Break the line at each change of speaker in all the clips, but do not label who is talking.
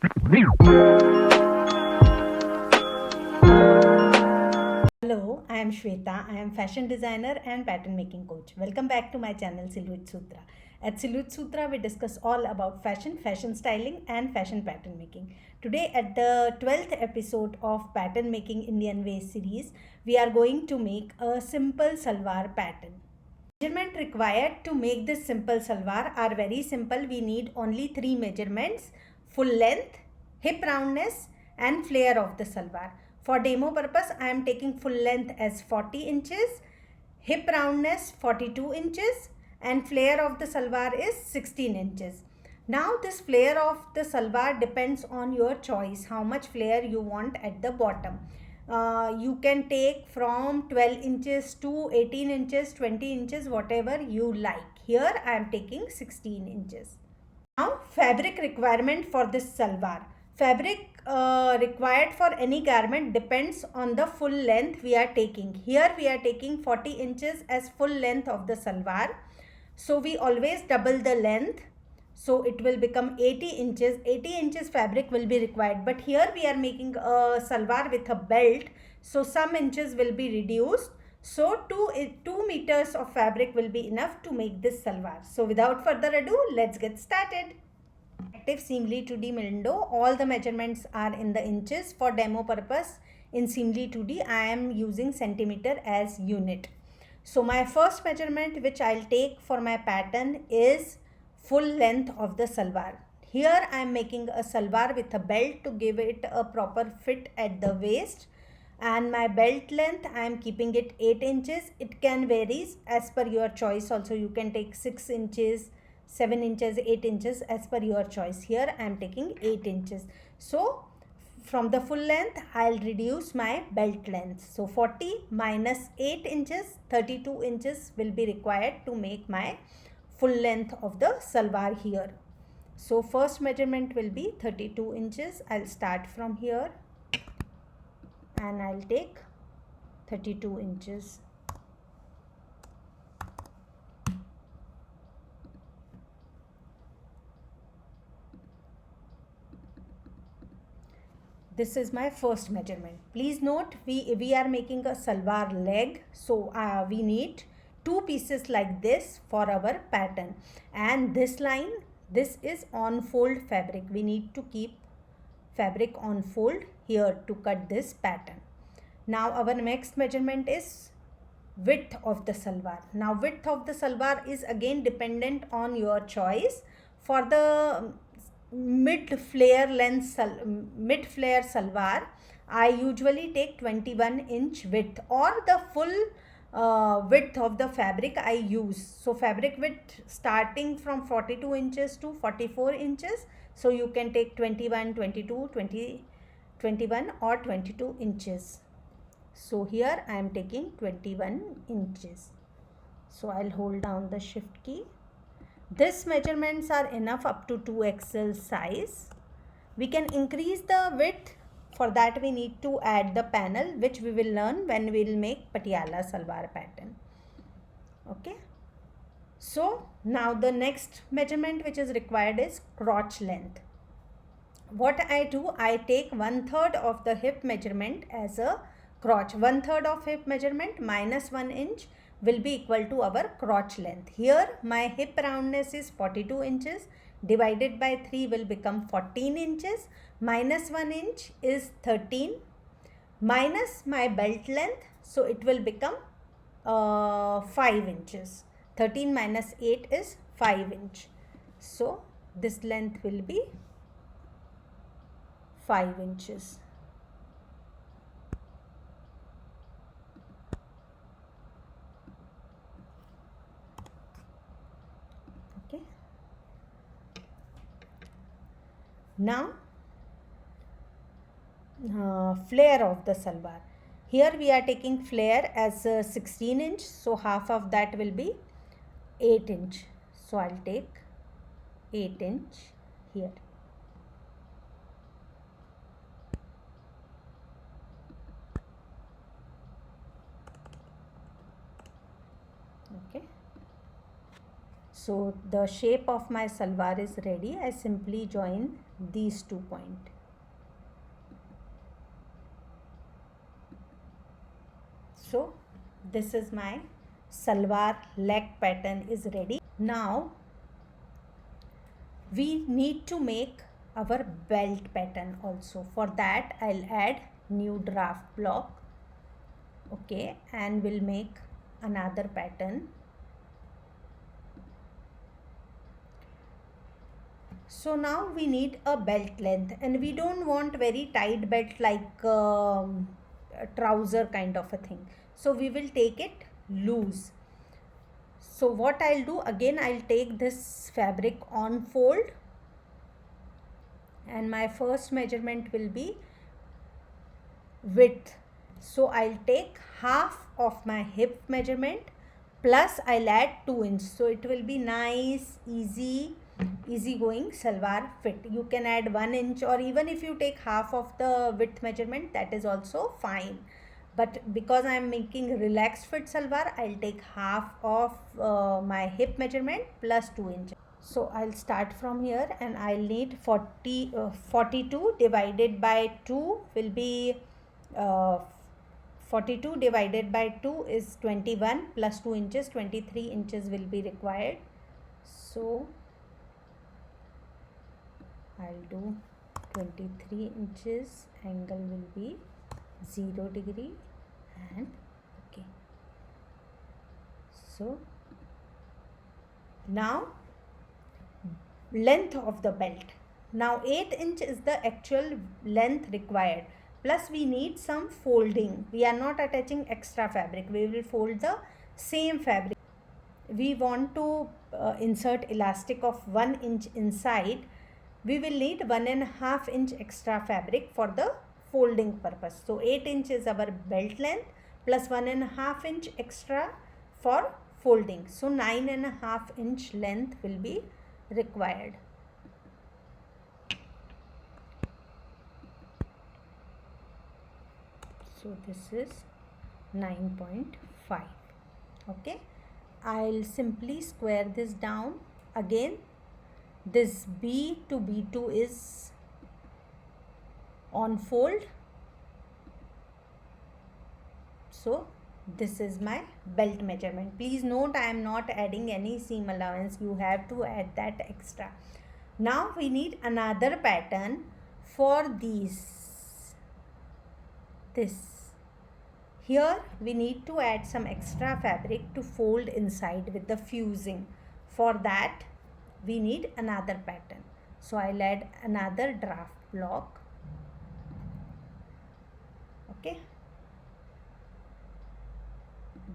Hello, I am Shweta. I am fashion designer and pattern making coach. Welcome back to my channel Silhouette Sutra. At Silhouette Sutra, we discuss all about fashion, fashion styling, and fashion pattern making. Today, at the 12th episode of Pattern Making Indian Way series, we are going to make a simple salwar pattern. Measurement required to make this simple salwar are very simple. We need only three measurements: full length, hip roundness, and flare of the salwar. For demo purpose, I am taking full length as 40 inches, hip roundness 42 inches, and flare of the salwar is 16 inches. Now this flare of the salwar depends on your choice, how much flare you want at the bottom. You can take from 12 inches to 18 inches, 20 inches, whatever you like. Here I am taking 16 inches. Now fabric requirement for this salwar. Fabric required for any garment depends on the full length we are taking. Here we are taking 40 inches as full length of the salwar. So we always double the length. So it will become 80 inches. 80 inches fabric will be required. But here we are making a salwar with a belt. So some inches will be reduced. So 2 meters of fabric will be enough to make this salwar. So without further ado, let's get started. Active Seamly 2D window, all the measurements are in the inches. For demo purpose, in Seamly 2D, I am using centimeter as unit. So my first measurement which I'll take for my pattern is full length of the salwar. Here I am making a salwar with a belt to give it a proper fit at the waist. And my belt length, I am keeping it 8 inches. It can vary as per your choice. Also, you can take 6 inches, 7 inches, 8 inches as per your choice. Here I am taking 8 inches. So from the full length, I'll reduce my belt length. So 40 minus 8 inches, 32 inches will be required to make my full length of the salwar here. So first measurement will be 32 inches. I'll start from here and I'll take 32 inches. This is my first measurement. Please note, we are making a salwar leg. So we need two pieces like this for our pattern. And this line, this is on fold fabric. We need to keep fabric on fold here to cut this pattern. Now our next measurement is width of the salwar. Now width of the salwar is again dependent on your choice. For the mid flare salwar, I usually take 21 inch width or the full width of the fabric I use. So fabric width starting from 42 inches to 44 inches. So you can take 21, 22, 20, 21 or 22 inches. So here I am taking 21 inches. So I'll hold down the shift key. This measurements are enough up to 2XL size. We can increase the width. For that we need to add the panel, which we will learn when we will make Patiala salwar pattern. Okay. So now the next measurement which is required is crotch length. What I do, I take 1/3 of the hip measurement as a crotch. 1/3 of hip measurement minus 1 inch will be equal to our crotch length. Here my hip roundness is 42 inches. Divided by 3 will become 14 inches. Minus 1 inch is 13. Minus my belt length, so it will become 5 inches. 13 minus 8 is 5 inch. So this length will be 5 inches. Okay. Now flare of the salwar. Here we are taking flare as 16 inch. So half of that will be 8 inch. So I'll take 8 inch here. Okay. So the shape of my salwar is ready. I simply join these 2 points. So this is my salwar leg pattern is ready. Now we need to make our belt pattern also. For that I'll add new draft block, okay, and we'll make another pattern. So now we need a belt length, and we don't want very tight belt like a trouser kind of a thing. So we will take it loose. So what I'll do, again I'll take this fabric on fold, and my first measurement will be width. So I'll take half of my hip measurement plus I'll add 2 inches. So it will be nice, easy going salwar fit. You can add 1 inch, or even if you take half of the width measurement, that is also fine. But because I am making relaxed fit salwar, I'll take half of my hip measurement plus 2 inches. So I'll start from here, and I'll need 42 divided by 2 will be 42 divided by 2 is 21 plus 2 inches, 23 inches will be required. So I'll do 23 inches, angle will be 0 degree, and okay. So now length of the belt. Now 8 inch is the actual length required, plus we need some folding. We are not attaching extra fabric, we will fold the same fabric. We want to insert elastic of 1 inch inside. We will need 1.5 inch extra fabric for the folding purpose. So 8 inch is our belt length plus 1.5 inch extra for folding. So 9.5 inch length will be required. So this is 9.5. Okay, I'll simply square this down. Again, this B to B2 is on fold. So this is my belt measurement. Please note, I am not adding any seam allowance. You have to add that extra. Now we need another pattern for these. This. Here we need to add some extra fabric to fold inside with the fusing. For that we need another pattern. So I'll add another draft block. Okay.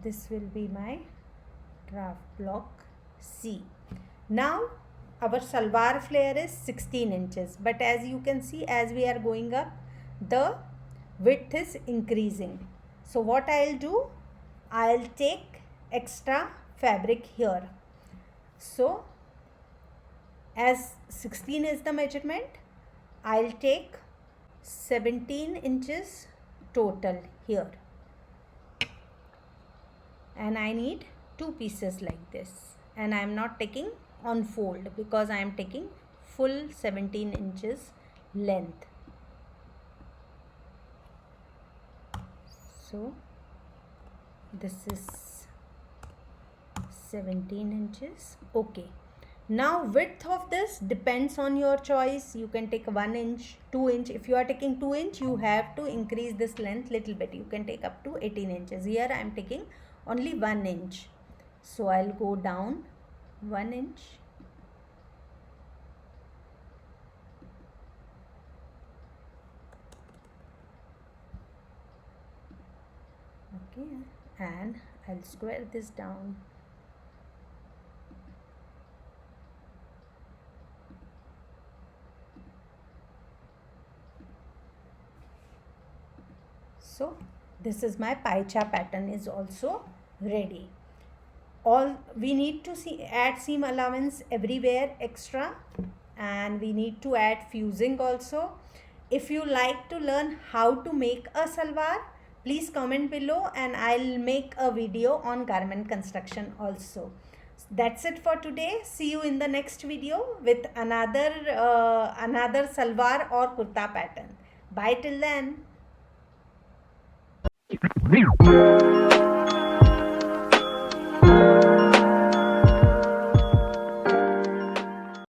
This will be my draft block C. Now our salwar flare is 16 inches, but as you can see, as we are going up, the width is increasing. So what I'll do, I'll take extra fabric here. So as 16 is the measurement, I'll take 17 inches total here, and I need 2 pieces like this, and I am not taking on fold because I am taking full 17 inches length. So this is 17 inches. Okay. Now width of this depends on your choice. You can take 1 inch, 2 inch. If you are taking 2 inch, you have to increase this length little bit. You can take up to 18 inches. Here I am taking only 1 inch. So I'll go down 1 inch. Okay, and I'll square this down. So this is my paicha pattern is also ready. All we need to add seam allowance everywhere extra, and we need to add fusing also. If you like to learn how to make a salwar, please comment below and I'll make a video on garment construction also. That's it for today. See you in the next video with another salwar or kurta pattern. Bye till then.